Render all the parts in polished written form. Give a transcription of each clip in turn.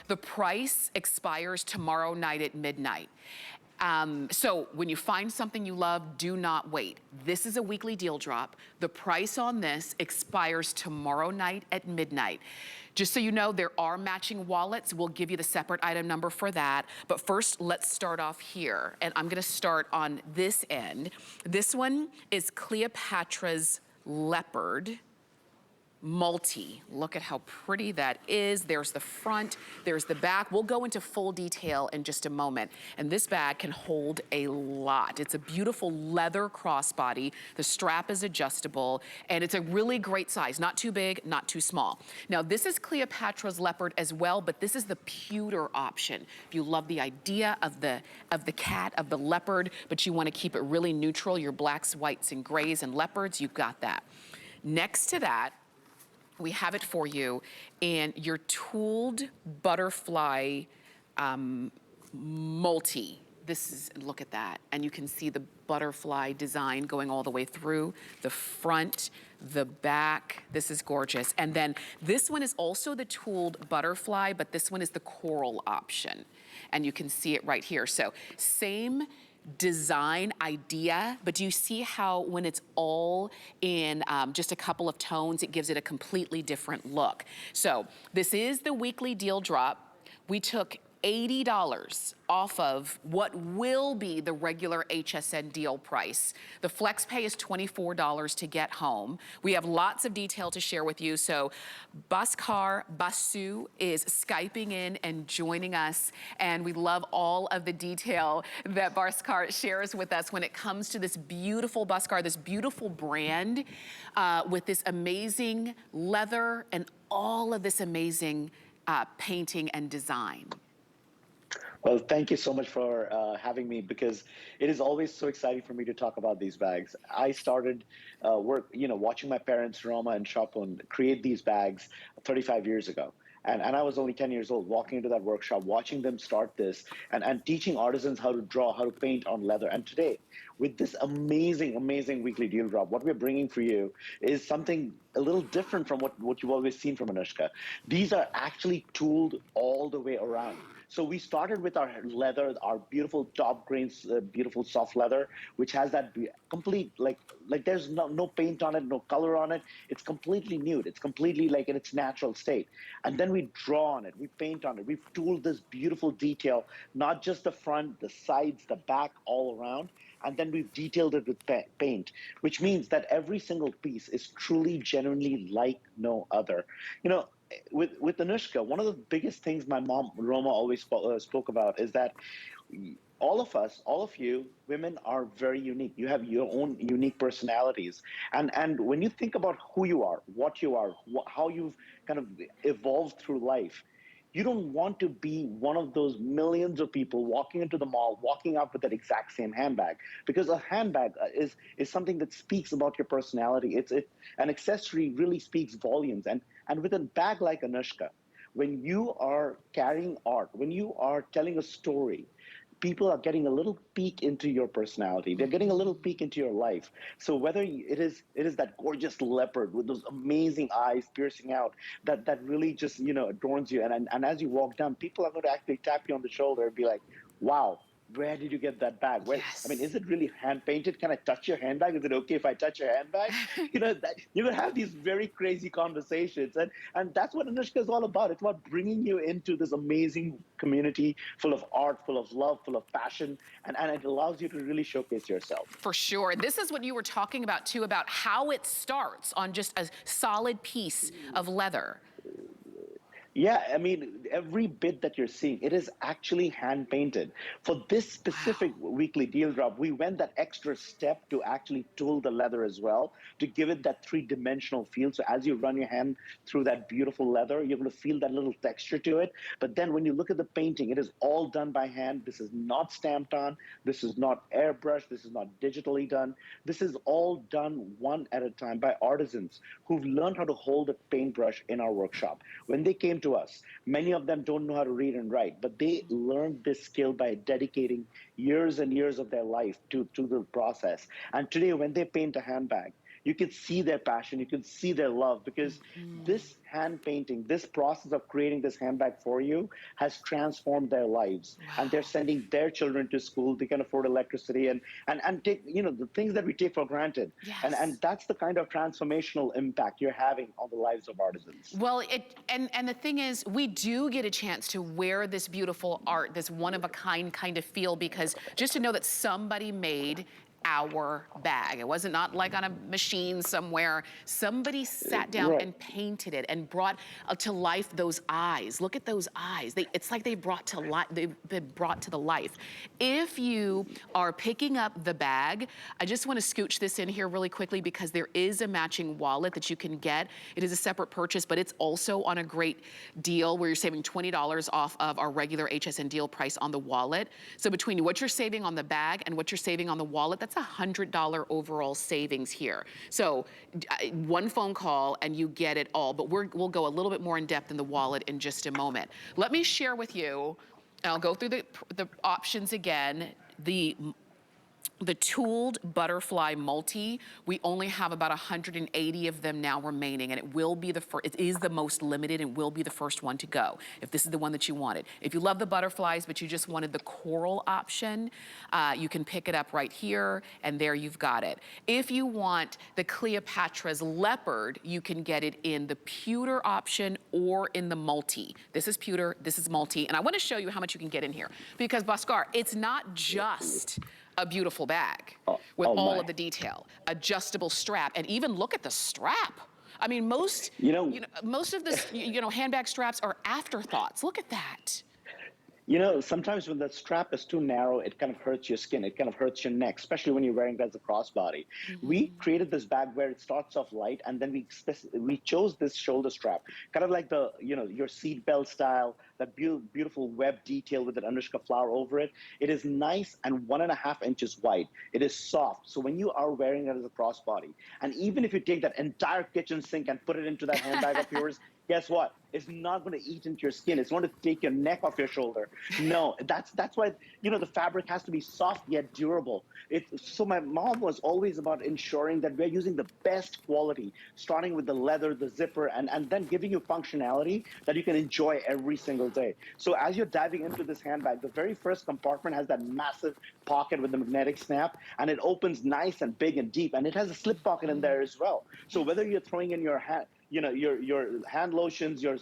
The price expires tomorrow night at midnight. So when you find something you love, do not wait. This is a weekly deal drop. The price on this expires tomorrow night at midnight. Just so you know, there are matching wallets. We'll give you the separate item number for that. But first, let's start off here. And I'm gonna start on this end. This one is Cleopatra's Leopard multi. Look at how pretty that is. There's the front, there's the back. We'll go into full detail in just a moment. And this bag can hold a lot. It's a beautiful leather crossbody. The strap is adjustable, and it's a really great size. Not too big, not too small. Now, this is Cleopatra's Leopard as well, but this is the pewter option. If you love the idea of the cat, of the leopard, but you want to keep it really neutral, your blacks, whites, and grays, and leopards, you've got that. Next to that, we have it for you in your tooled butterfly multi. This is, look at that. And you can see the butterfly design going all the way through the front, the back. This is gorgeous. And then this one is also the tooled butterfly, but this one is the coral option. And you can see it right here. So same design idea, but do you see how when it's all in just a couple of tones, it gives it a completely different look. So this is the weekly deal drop. We took $80 off of what will be the regular HSN deal price. The flex pay is $24 to get home. We have lots of detail to share with you. So Bhaskar Basu is Skyping in and joining us. And we love all of the detail that Bhaskar shares with us when it comes to this beautiful Bhaskar, this beautiful brand with this amazing leather and all of this amazing painting and design. Well, thank you so much for having me, because it is always so exciting for me to talk about these bags. I started watching my parents, Roma and Shapun, create these bags 35 years ago. And I was only 10 years old, walking into that workshop, watching them start this, and teaching artisans how to draw, how to paint on leather. And today, with this amazing, amazing weekly deal drop, what we're bringing for you is something a little different from what you've always seen from Anuschka. These are actually tooled all the way around. So we started with our leather, our beautiful top grains, beautiful soft leather, which has that complete, like there's no paint on it, no color on it. It's completely nude. It's completely like in its natural state. And then we draw on it, we paint on it. We've tooled this beautiful detail, not just the front, the sides, the back, all around. And then we've detailed it with paint, which means that every single piece is truly, genuinely like no other. You know, with Anuschka, one of the biggest things my mom, Roma, always spoke about is that all of us, all of you, women are very unique. You have your own unique personalities. And when you think about who you are, what you are, how you've kind of evolved through life, you don't want to be one of those millions of people walking into the mall, walking out with that exact same handbag, because a handbag is something that speaks about your personality. An accessory really speaks volumes. And with a bag like Anuschka, when you are carrying art, when you are telling a story, people are getting a little peek into your personality. They're getting a little peek into your life. So whether it is that gorgeous leopard with those amazing eyes piercing out, that really just adorns you. And as you walk down, people are going to actually tap you on the shoulder and be like, "Wow, where did you get that bag? Where, Yes. I mean, is it really hand painted? Can I touch your handbag? Is it okay if I touch your handbag?" You're gonna have these very crazy conversations, and that's what Anuschka is all about. It's about bringing you into this amazing community full of art, full of love, full of passion, and it allows you to really showcase yourself. For sure. This is what you were talking about too, about how it starts on just a solid piece of leather. Yeah, I mean, every bit that you're seeing, it is actually hand painted. For this specific weekly deal drop, we went that extra step to actually tool the leather as well, to give it that three-dimensional feel. So as you run your hand through that beautiful leather, you're going to feel that little texture to it. But then when you look at the painting, it is all done by hand. This is not stamped on. This is not airbrushed. This is not digitally done. This is all done one at a time by artisans who've learned how to hold a paintbrush in our workshop. When they came to us, many of them don't know how to read and write, but they learned this skill by dedicating years and years of their life to the process. And today, when they paint a handbag, you could see their passion, you could see their love, because this hand painting, this process of creating this handbag for you has transformed their lives. And they're Wow. sending their children to school. They can afford electricity and take, the things that we take for granted. And Yes. that's the kind of transformational impact you're having on the lives of artisans. Well, and the thing is, we do get a chance to wear this beautiful art, this one-of-a-kind kind of feel, because just to know that somebody made our bag. It wasn't not like on a machine somewhere. Somebody sat down Right. and painted it and brought to life those eyes. Look at those eyes. It's like they brought to life. They've been brought to the life. If you are picking up the bag, I just want to scooch this in here really quickly because there is a matching wallet that you can get. It is a separate purchase, but it's also on a great deal where you're saving $20 off of our regular HSN deal price on the wallet. So between what you're saving on the bag and what you're saving on the wallet, that's $100 overall savings here. So one phone call and you get it all, but we'll go a little bit more in depth in the wallet in just a moment. Let me share with you, and I'll go through the options again. The tooled butterfly multi, we only have about 180 of them now remaining, and it will be it is the most limited and will be the first one to go, if this is the one that you wanted. If you love the butterflies, but you just wanted the coral option, you can pick it up right here, and there you've got it. If you want the Cleopatra's leopard, you can get it in the pewter option or in the multi. This is pewter, this is multi, and I wanna show you how much you can get in here, because Bhaskar, it's not just a beautiful bag with all of the detail, adjustable strap, and even look at the strap. I mean, most of this, handbag straps are afterthoughts. Look at that. Sometimes when the strap is too narrow, it kind of hurts your skin. It kind of hurts your neck, especially when you're wearing it as a crossbody. We created this bag where it starts off light, and then we chose this shoulder strap, kind of like your seat belt style, that beautiful web detail with an Anuschka flower over it. It is nice and 1.5 inches wide. It is soft. So when you are wearing it as a crossbody, and even if you take that entire kitchen sink and put it into that handbag of yours, guess what? It's not going to eat into your skin. It's going to take your neck off your shoulder. No, that's why the fabric has to be soft yet durable. So my mom was always about ensuring that we're using the best quality, starting with the leather, the zipper, and then giving you functionality that you can enjoy every single day. So as you're diving into this handbag, the very first compartment has that massive pocket with the magnetic snap, and it opens nice and big and deep, and it has a slip pocket in there as well. So whether you're throwing in your hand, your hand lotions, your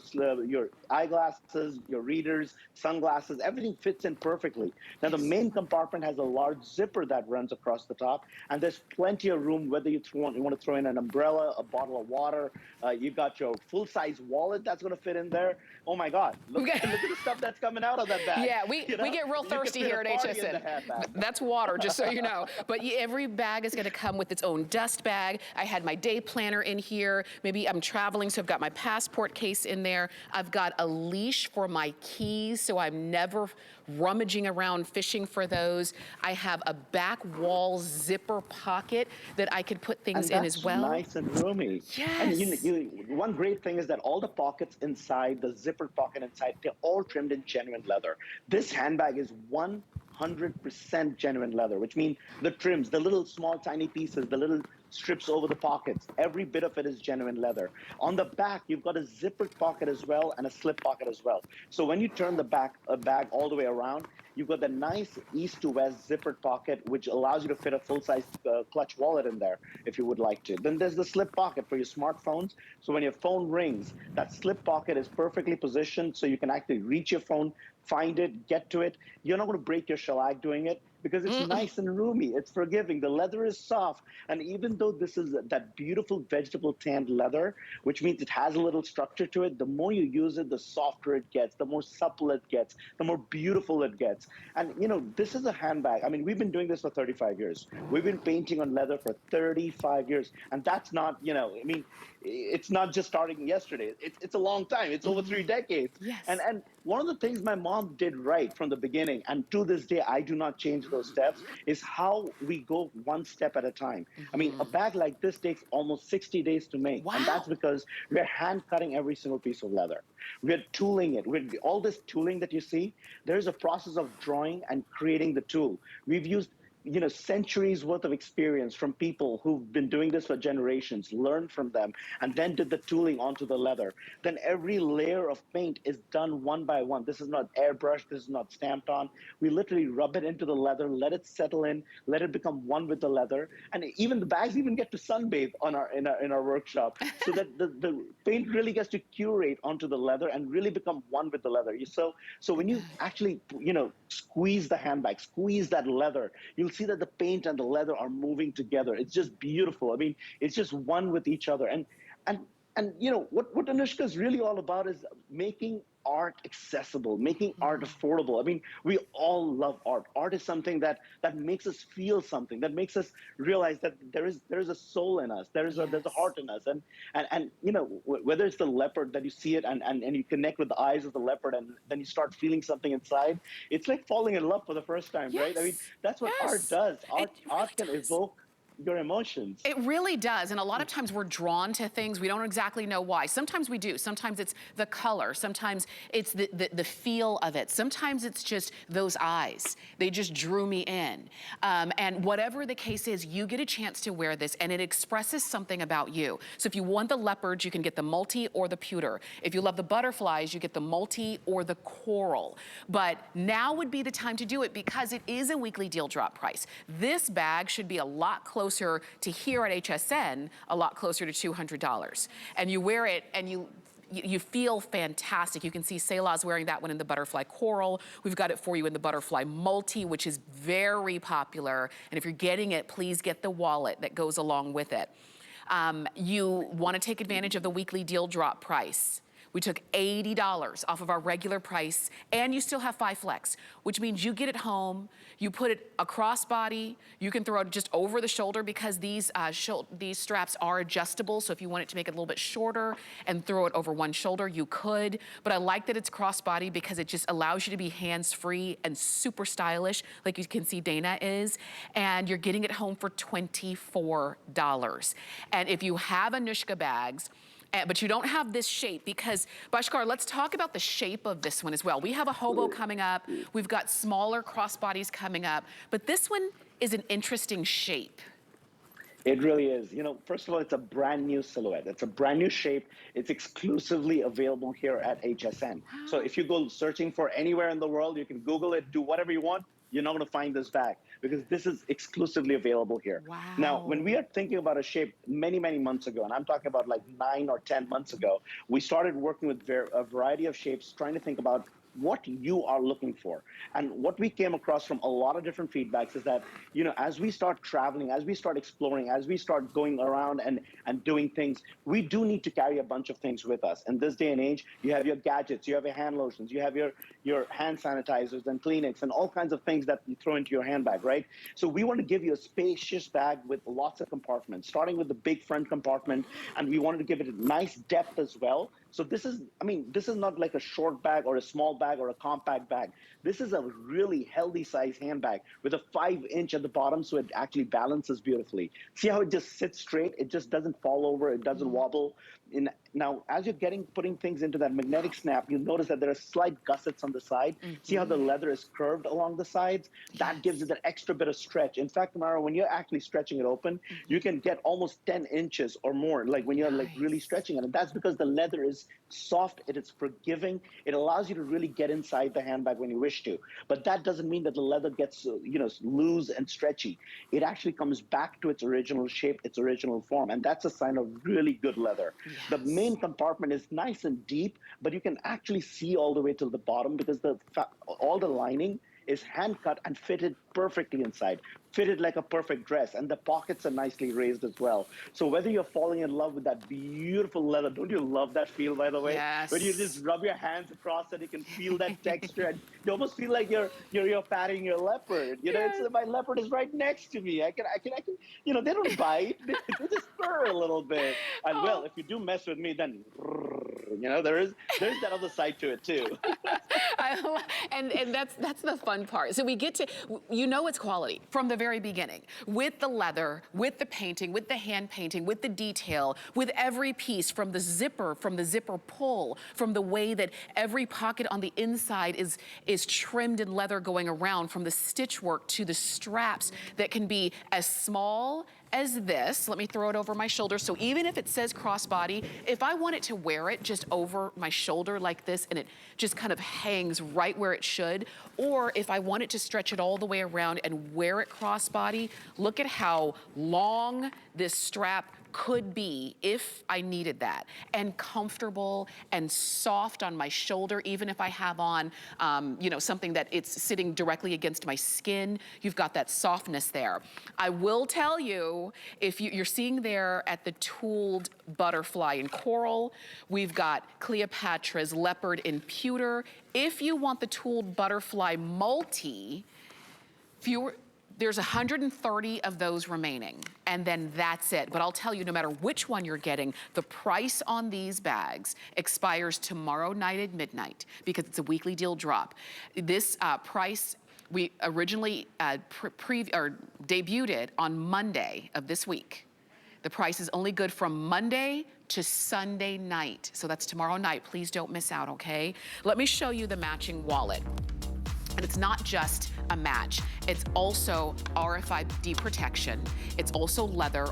eyeglasses, your readers, sunglasses, everything fits in perfectly. Now the main compartment has a large zipper that runs across the top, and there's plenty of room. Whether you want to throw in an umbrella, a bottle of water, you got your full-size wallet that's going to fit in there. Oh my God! Look at the stuff that's coming out of that bag. Yeah, we get real thirsty here at HSN. That's water, just so you know. But every bag is going to come with its own dust bag. I had my day planner in here. Maybe I'm traveling, so I've got my passport case in there. I've got a leash for my keys, so I'm never rummaging around fishing for those. I have a back wall zipper pocket that I could put things in as well. Nice and roomy. Yes. And one great thing is that all the pockets inside, the zipper pocket inside, they're all trimmed in genuine leather. This handbag is 100% genuine leather, which means the trims, the little small tiny pieces, the little strips over the pockets, every bit of it is genuine leather. On the back, you've got a zippered pocket as well and a slip pocket as well. So when you turn the bag all the way around, you've got the nice east to west zippered pocket, which allows you to fit a full-size clutch wallet in there if you would like to. Then there's the slip pocket for your smartphones. So when your phone rings, that slip pocket is perfectly positioned so you can actually reach your phone, find it, get to it. You're not going to break your shellac doing it because it's nice and roomy. It's forgiving. The leather is soft. And even though this is that beautiful vegetable tanned leather, which means it has a little structure to it, the more you use it, the softer it gets, the more supple it gets, the more beautiful it gets. And, this is a handbag. I mean, we've been doing this for 35 years. We've been painting on leather for 35 years. And that's not, it's not just starting yesterday. It's a long time. It's over 3 decades. Yes. And one of the things my mom did right from the beginning, and to this day, I do not change those steps, is how we go one step at a time. I mean, a bag like this takes almost 60 days to make. Wow. And that's because we're hand cutting every single piece of leather. We're tooling it. All this tooling that you see, there's a process of drawing and creating the tool. We've used centuries worth of experience from people who've been doing this for generations, learned from them, and then did the tooling onto the leather. Then every layer of paint is done one by one. This is not airbrushed, this is not stamped on. We literally rub it into the leather, let it settle in, let it become one with the leather. And even the bags even get to sunbathe in our workshop, so that the paint really gets to curate onto the leather and really become one with the leather. So when you actually, squeeze the handbag, squeeze that leather, you'll see that the paint and the leather are moving together. It's just beautiful. I mean, it's just one with each other. And what Anushka is really all about is making art accessible, making art affordable. I mean, we all love art. Art is something that makes us feel something, that makes us realize that there is a soul in us, there's a heart in us. And whether it's the leopard that you see it and you connect with the eyes of the leopard, and then you start feeling something inside, it's like falling in love for the first time, right? I mean, that's what art does. Art can evoke your emotions. It really does. And a lot of times we're drawn to things. We don't exactly know why. Sometimes we do. Sometimes it's the color. Sometimes it's the feel of it. Sometimes it's just those eyes. They just drew me in. And whatever the case is, you get a chance to wear this and it expresses something about you. So if you want the leopards, you can get the multi or the pewter. If you love the butterflies, you get the multi or the coral. But now would be the time to do it because it is a weekly deal drop price. This bag should be a lot closer to here at HSN, a lot closer to $200. And you wear it and you feel fantastic. You can see Selah's wearing that one in the butterfly coral. We've got it for you in the butterfly multi, which is very popular. And if you're getting it, please get the wallet that goes along with it. You want to take advantage of the weekly deal drop price. We took $80 off of our regular price, and you still have 5 flex, which means you get it home, you put it a crossbody, you can throw it just over the shoulder because these straps are adjustable, so if you want it to make it a little bit shorter and throw it over one shoulder, you could. But I like that it's crossbody because it just allows you to be hands-free and super stylish, like you can see Dana is, and you're getting it home for $24. And if you have Anuschka bags, but you don't have this shape, because Bhaskar, let's talk about the shape of this one as well. We have a hobo coming up. We've got smaller crossbodies coming up, but this one is an interesting shape. It really is. First of all, it's a brand new silhouette. It's a brand new shape. It's exclusively available here at HSN. So if you go searching for anywhere in the world, you can Google it, do whatever you want. You're not going to find this bag because this is exclusively available here. Wow. Now, when we are thinking about a shape many, many months ago, and I'm talking about like 9 or 10 months ago, we started working with a variety of shapes, trying to think about what you are looking for. And what we came across from a lot of different feedbacks is that, as we start traveling, as we start exploring, as we start going around and doing things, we do need to carry a bunch of things with us. In this day and age, you have your gadgets, you have your hand lotions, you have your hand sanitizers and Kleenex and all kinds of things that you throw into your handbag, right? So we want to give you a spacious bag with lots of compartments, starting with the big front compartment, and we wanted to give it a nice depth as well. So this is not like a short bag or a small bag or a compact bag. This is a really healthy size handbag with a 5-inch at the bottom, so it actually balances beautifully. See how it just sits straight? It just doesn't fall over. It doesn't wobble. Now, as you're putting things into that magnetic snap, you'll notice that there are slight gussets on the side. See how the leather is curved along the sides? That gives it that extra bit of stretch. In fact, Tamara, when you're actually stretching it open, you can get almost 10 inches or more, like when you're like really stretching it. And that's because the leather is soft, it is forgiving. It allows you to really get inside the handbag when you wish to. But that doesn't mean that the leather gets, loose and stretchy. It actually comes back to its original shape, its original form. And that's a sign of really good leather. The main compartment is nice and deep, but you can actually see all the way to the bottom because all the lining is hand cut and fitted perfectly inside, fitted like a perfect dress, and the pockets are nicely raised as well. So whether you're falling in love with that beautiful leather, don't you love that feel, by the way? Yes. When you just rub your hands across it, you can feel that texture, and you almost feel like you're patting your leopard. It's my leopard is right next to me. I can. They don't bite; they just purr a little bit. And well, if you do mess with me, then there is that other side to it too. And that's the fun part. So we get to, you know it's quality from the very beginning. With the leather, with the painting, with the hand painting, with the detail, with every piece, from the zipper pull, from the way that every pocket on the inside is trimmed in leather going around, from the stitch work to the straps that can be as small as this. Let me throw it over my shoulder. So even if it says crossbody, if I wanted to wear it just over my shoulder like this and it just kind of hangs right where it should, or if I wanted to stretch it all the way around and wear it crossbody, look at how long this strap could be if I needed that, and comfortable and soft on my shoulder, even if I have on, you know, something that it's sitting directly against my skin. You've got that softness there. I will tell you, if you're seeing there at the tooled butterfly in coral, we've got Cleopatra's leopard in pewter. If you want the tooled butterfly multi, there's 130 of those remaining, and then that's it. But I'll tell you, no matter which one you're getting, the price on these bags expires tomorrow night at midnight because it's a weekly deal drop. This price, we originally debuted it on Monday of this week. The price is only good from Monday to Sunday night. So that's tomorrow night. Please don't miss out, okay? Let me show you the matching wallet. And it's not just a match, it's also RFID protection. It's also leather.